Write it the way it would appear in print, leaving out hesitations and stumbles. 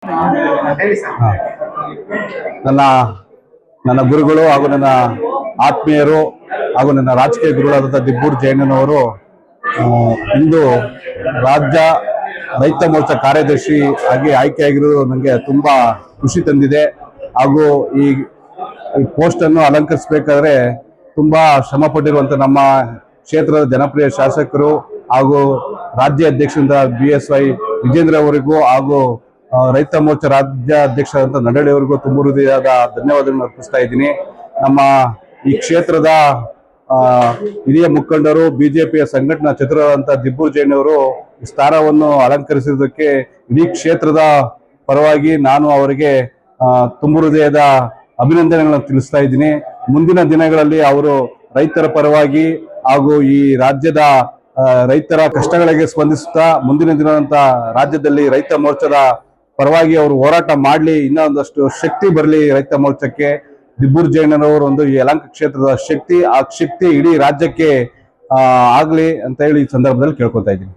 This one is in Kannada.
ಹಾ. ನನ್ನ ನನ್ನ ಗುರುಗಳು ಹಾಗೂ ನನ್ನ ಆತ್ಮೀಯರು ಹಾಗೂ ನನ್ನ ರಾಜಕೀಯ ಗುರುಗಳಾದಂಥ ದಿಬ್ಬೂರು ಜಯಣ್ಣನವರು ಇಂದು ರಾಜ್ಯ ರೈತ ಮೋರ್ಚಾ ಕಾರ್ಯದರ್ಶಿ ಆಗಿ ಆಯ್ಕೆಯಾಗಿರೋದು ನನಗೆ ತುಂಬಾ ಖುಷಿ ತಂದಿದೆ. ಹಾಗೂ ಈ ಪೋಸ್ಟ್ ಅನ್ನು ಅಲಂಕರಿಸಬೇಕಾದ್ರೆ ತುಂಬಾ ಶ್ರಮ ಪಟ್ಟಿರುವಂತ ನಮ್ಮ ಕ್ಷೇತ್ರದ ಜನಪ್ರಿಯ ಶಾಸಕರು ಹಾಗೂ ರಾಜ್ಯ ಅಧ್ಯಕ್ಷರಿಂದ BSY ವಿಜೇಂದ್ರ ಅವರಿಗೂ ಹಾಗೂ ರೈತ ಮೋರ್ಚಾ ರಾಜ್ಯಾಧ್ಯಕ್ಷರಾದಂಥ ನಡಳ್ಳಿ ಅವರಿಗೂ ತುಂಬ ಹೃದಯದ ಧನ್ಯವಾದಗಳನ್ನು ಅರ್ಪಿಸ್ತಾ ಇದ್ದೀನಿ. ನಮ್ಮ ಈ ಕ್ಷೇತ್ರದ ಹಿರಿಯ ಮುಖಂಡರು ಬಿಜೆಪಿಯ ಸಂಘಟನಾ ಚತುರರಾದಂಥ ದಿಬ್ಬೂರು ಜಯಣ್ಣವರು ಈ ಸ್ಥಾನವನ್ನು ಅಲಂಕರಿಸಿದ್ದಕ್ಕೆ ಇಡೀ ಕ್ಷೇತ್ರದ ಪರವಾಗಿ ನಾನು ಅವರಿಗೆ ತುಂಬ ಹೃದಯದ ಅಭಿನಂದನೆಗಳನ್ನು ತಿಳಿಸ್ತಾ ಇದ್ದೀನಿ. ಮುಂದಿನ ದಿನಗಳಲ್ಲಿ ಅವರು ರೈತರ ಪರವಾಗಿ ಹಾಗೂ ಈ ರಾಜ್ಯದ ರೈತರ ಕಷ್ಟಗಳಿಗೆ ಸ್ಪಂದಿಸುತ್ತಾ ಮುಂದಿನ ದಿನದಂತ ರಾಜ್ಯದಲ್ಲಿ ರೈತ ಮೋರ್ಚಾದ ಪರವಾಗಿ ಅವರು ಹೋರಾಟ ಮಾಡಲಿ, ಇನ್ನೊಂದಷ್ಟು ಶಕ್ತಿ ಬರಲಿ ರೈತ ಮೋರ್ಚಾಕ್ಕೆ. ದಿಬ್ಬೂರು ಜಯಣ್ಣನವರು ಒಂದು ಈ ಯಲಹಂಕ ಕ್ಷೇತ್ರದ ಶಕ್ತಿ, ಆ ಶಕ್ತಿ ಇಡೀ ರಾಜ್ಯಕ್ಕೆ ಆಗ್ಲಿ ಅಂತ ಹೇಳಿ ಈ ಸಂದರ್ಭದಲ್ಲಿ ಕೇಳ್ಕೊತಾ ಇದ್ದೀನಿ.